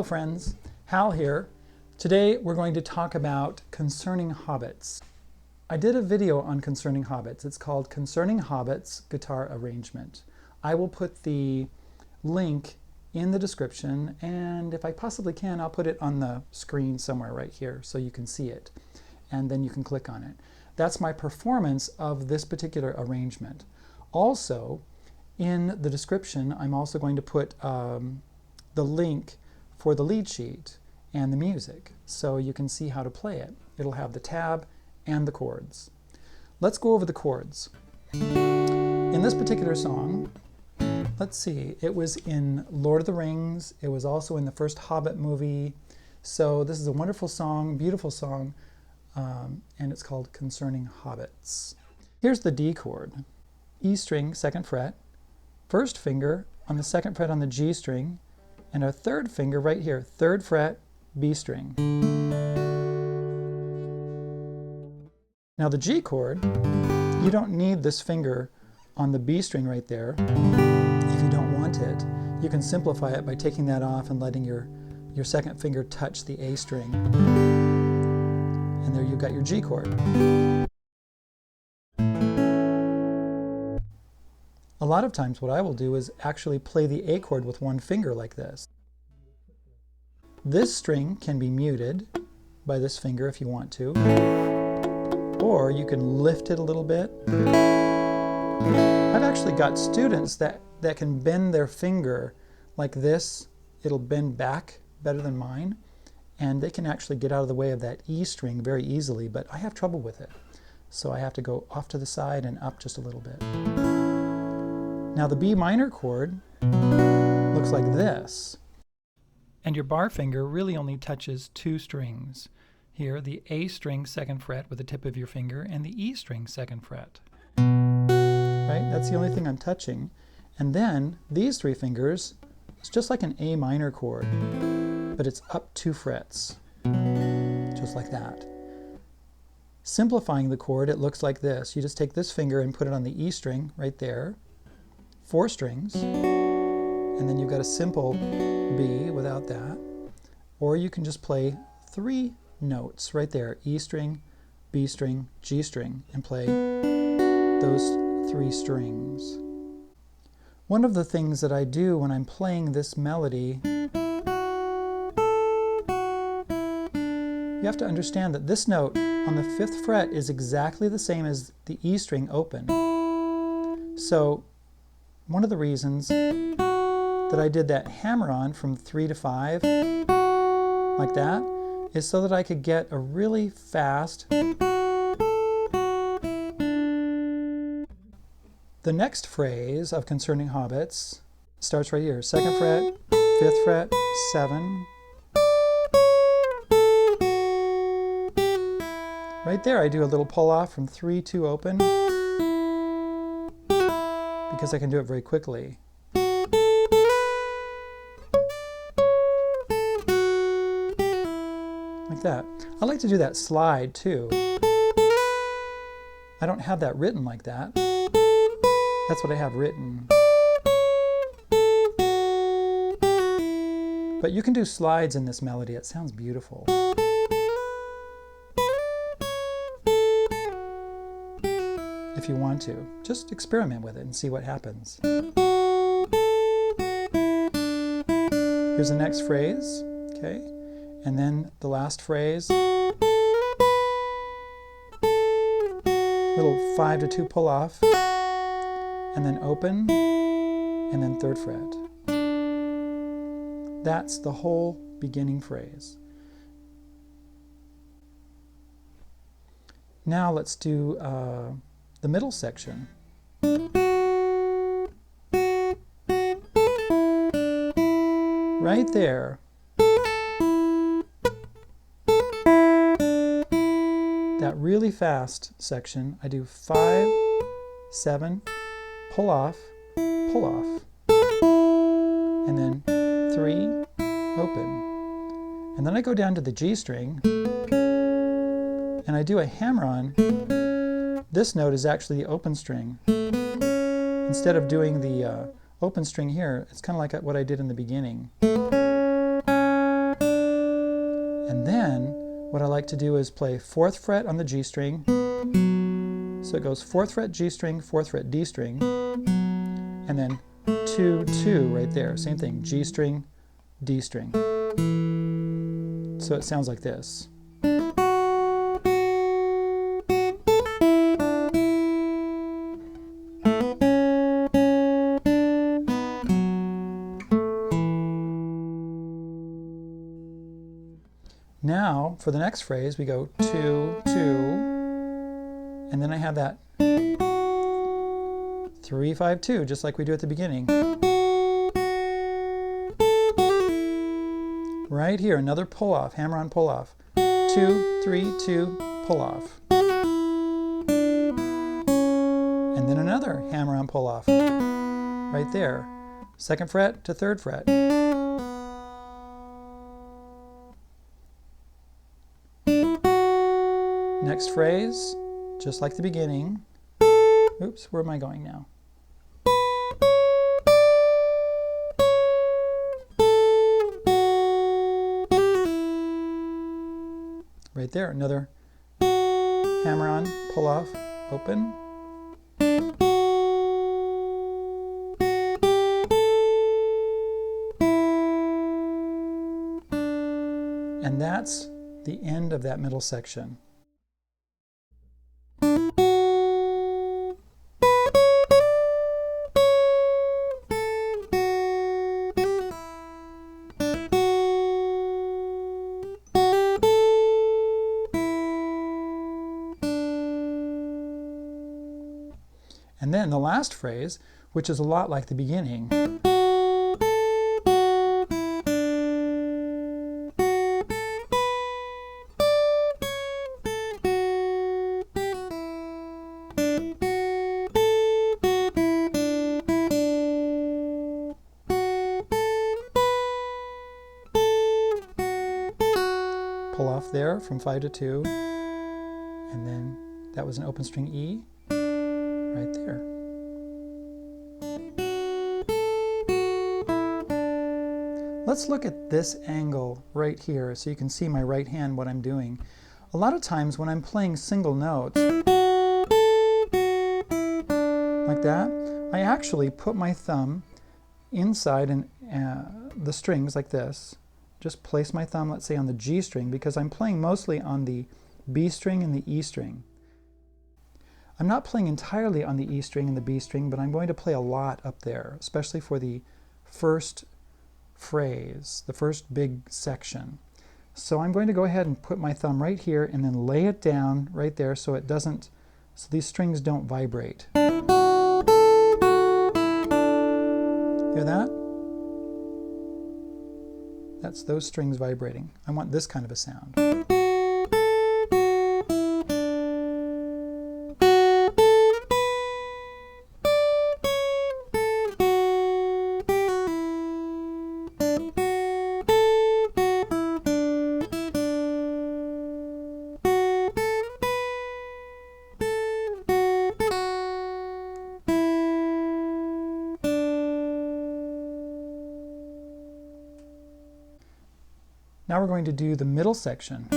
friends, Hal here. Today we're going to talk about Concerning Hobbits. I did a video on Concerning Hobbits. It's called Concerning Hobbits Guitar Arrangement. I will put the link in the description, and if I possibly can, I'll put it on the screen somewhere right here so you can see it, and then you can click on it. That's my performance of this particular arrangement. Also, in the description, I'm also going to put the link for the lead sheet and the music, so you can see how to play it. It'll have the tab and the chords. Let's go over the chords. In this particular song, let's see, it was in Lord of the Rings, it was also in the first Hobbit movie, so this is a wonderful song, beautiful song, and it's called Concerning Hobbits. Here's the D chord. E string, 2nd fret, first finger on the 2nd fret on the G string, and our 3rd finger right here, 3rd fret, B string. Now the G chord, you don't need this finger on the B string right there if you don't want it. You can simplify it by taking that off and letting your 2nd finger touch the A string. And there you've got your G chord. A lot of times what I will do is actually play the A chord with one finger like this. This string can be muted by this finger if you want to, or you can lift it a little bit. I've actually got students that can bend their finger like this. It'll bend back better than mine, and they can actually get out of the way of that E string very easily, but I have trouble with it. So I have to go off to the side and up just a little bit. Now the B minor chord looks like this. And your bar finger really only touches 2 strings. Here, the A string 2nd fret with the tip of your finger, and the E string 2nd fret. Right? That's the only thing I'm touching. And then these 3 fingers, it's just like an A minor chord, but it's up 2 frets, just like that. Simplifying the chord, it looks like this. You just take this finger and put it on the E string right there, 4 strings, and then you've got a simple B without that. Or you can just play 3 notes right there, E string, B string, G string, and play those 3 strings. One of the things that I do when I'm playing this melody, you have to understand that this note on the 5th fret is exactly the same as the E string open. So one of the reasons that I did that hammer-on from 3 to 5 like that is so that I could get a really fast. The next phrase of Concerning Hobbits starts right here, 2nd fret, 5th fret, 7. Right there I do a little pull off from 3 to open because I can do it very quickly. Like that. I like to do that slide too. I don't have that written like that. That's what I have written. But you can do slides in this melody. It sounds beautiful. If you want to. Just experiment with it and see what happens. Here's the next phrase. Okay. And then the last phrase, little 5 to 2 pull off, and then open, and then 3rd fret. That's the whole beginning phrase. Now let's do the middle section. Right there. That really fast section, I do 5, 7, pull off, and then 3, open. And then I go down to the G string, and I do a hammer-on. This note is actually the open string. Instead of doing the open string here, it's kind of like what I did in the beginning. And then what I like to do is play 4th fret on the G string. So it goes 4th fret G string, 4th fret D string, and then 2, 2 right there. Same thing, G string, D string. So it sounds like this. Now, for the next phrase, we go 2, 2, and then I have that 3, 5, 2, just like we do at the beginning. Right here, another pull-off, hammer-on pull-off. 2, 3, 2, pull-off. And then another hammer-on pull-off, right there. 2nd fret to 3rd fret. Next phrase, just like the beginning. Oops, where am I going now? Right there, another hammer-on, pull-off, open. And that's the end of that middle section. And then the last phrase, which is a lot like the beginning. Pull off there from 5 to 2, and then that was an open string E. Right there. Let's look at this angle right here so you can see my right hand, what I'm doing. A lot of times when I'm playing single notes, like that, I actually put my thumb inside the strings like this. Just place my thumb, let's say, on the G string, because I'm playing mostly on the B string and the E string. I'm not playing entirely on the E string and the B string, but I'm going to play a lot up there, especially for the first phrase, the first big section. So I'm going to go ahead and put my thumb right here and then lay it down right there so it doesn't, so these strings don't vibrate. Hear that? That's those strings vibrating. I want this kind of a sound. Now we're going to do the middle section.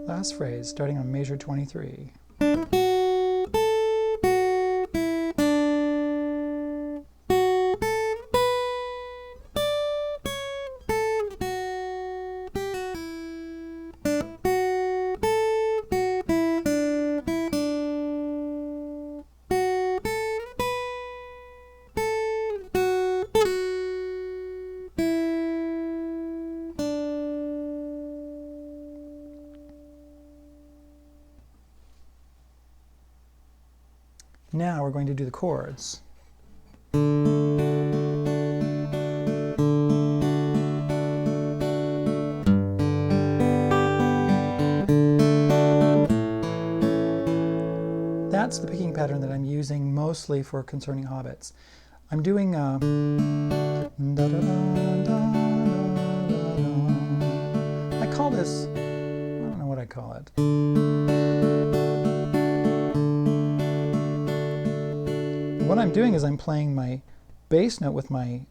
Last phrase, starting on measure 23. Now we're going to do the chords. That's the picking pattern that I'm using mostly for Concerning Hobbits. I'm doing I call this, I don't know what I call it. What I'm doing is I'm playing my bass note with my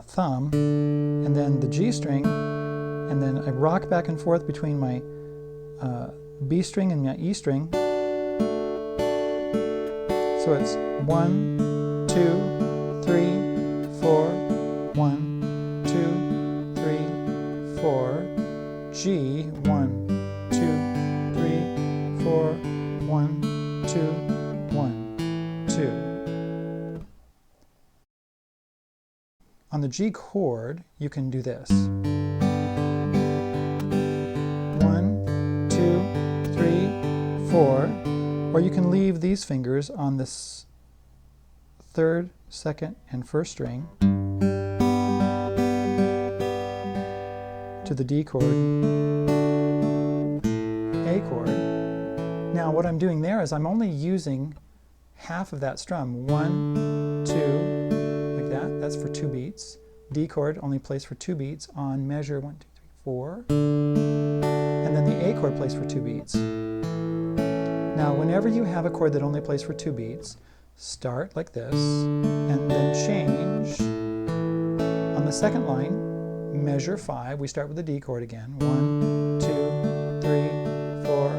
thumb, and then the G string, and then I rock back and forth between my B string and my E string. So it's 1, 2, 3, 4, 1, 2, 3, 4, G, 1, 2, 3, 4, 1, 2, 1, 2. On the G chord, you can do this. 1, 2, 3, 4. Or you can leave these fingers on this third, second, and first string to the D chord, A chord. Now what I'm doing there is I'm only using half of that strum. 1, 2, like that. That's for 2 beats. D chord only plays for 2 beats on measure 1, 2, 3, 4. And then the A chord plays for 2 beats. Now, whenever you have a chord that only plays for 2 beats, start like this, and then change. On the second line, measure 5. We start with the D chord again. 1, 2, 3, 4,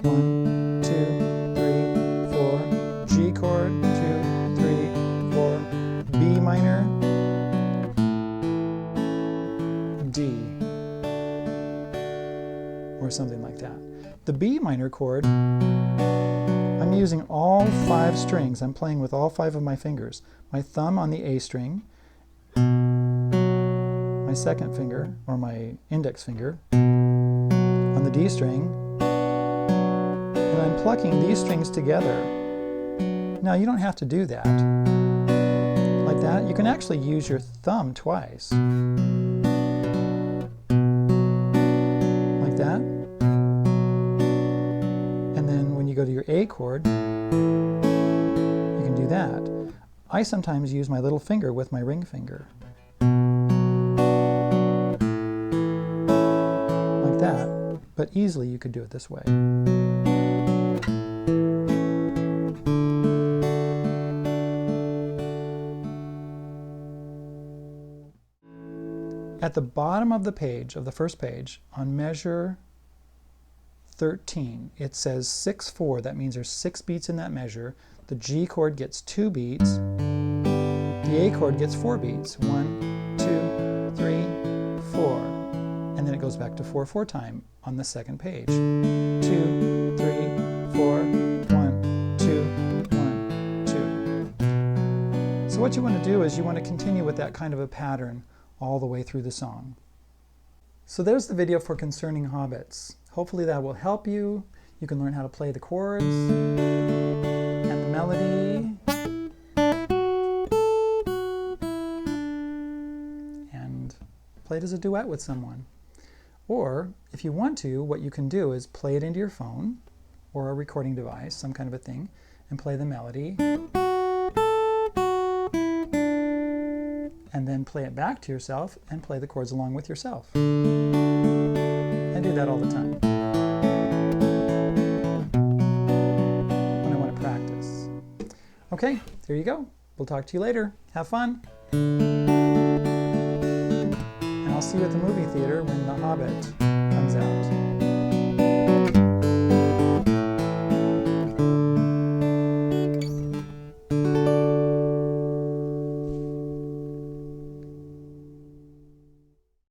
1, 2, 3, 4. G chord, 2, 3, 4. B minor, D, or something like that. The B minor chord, I'm using all 5 strings. I'm playing with all 5 of my fingers. My thumb on the A string, my second finger, or my index finger, on the D string, and I'm plucking these strings together. Now you don't have to do that. Like that. You can actually use your thumb twice. Like that. Go to your A chord, you can do that. I sometimes use my little finger with my ring finger. Like that. But easily you could do it this way. At the bottom of the page, of the first page, on measure 13, it says 6/4. That means there's 6 beats in that measure. The G chord gets 2 beats. The A chord gets 4 beats. 1, 2, 3, 4. And then it goes back to 4/4 time on the second page. 2, 3, 4, 1, 2, 1, 2. So what you want to do is you want to continue with that kind of a pattern all the way through the song. So there's the video for Concerning Hobbits. Hopefully that will help you. You can learn how to play the chords and the melody. And play it as a duet with someone. Or, if you want to, what you can do is play it into your phone or a recording device, some kind of a thing, and play the melody. And then play it back to yourself and play the chords along with yourself. I do that all the time when I want to practice. Okay, there you go. We'll talk to you later. Have fun. And I'll see you at the movie theater when The Hobbit comes out.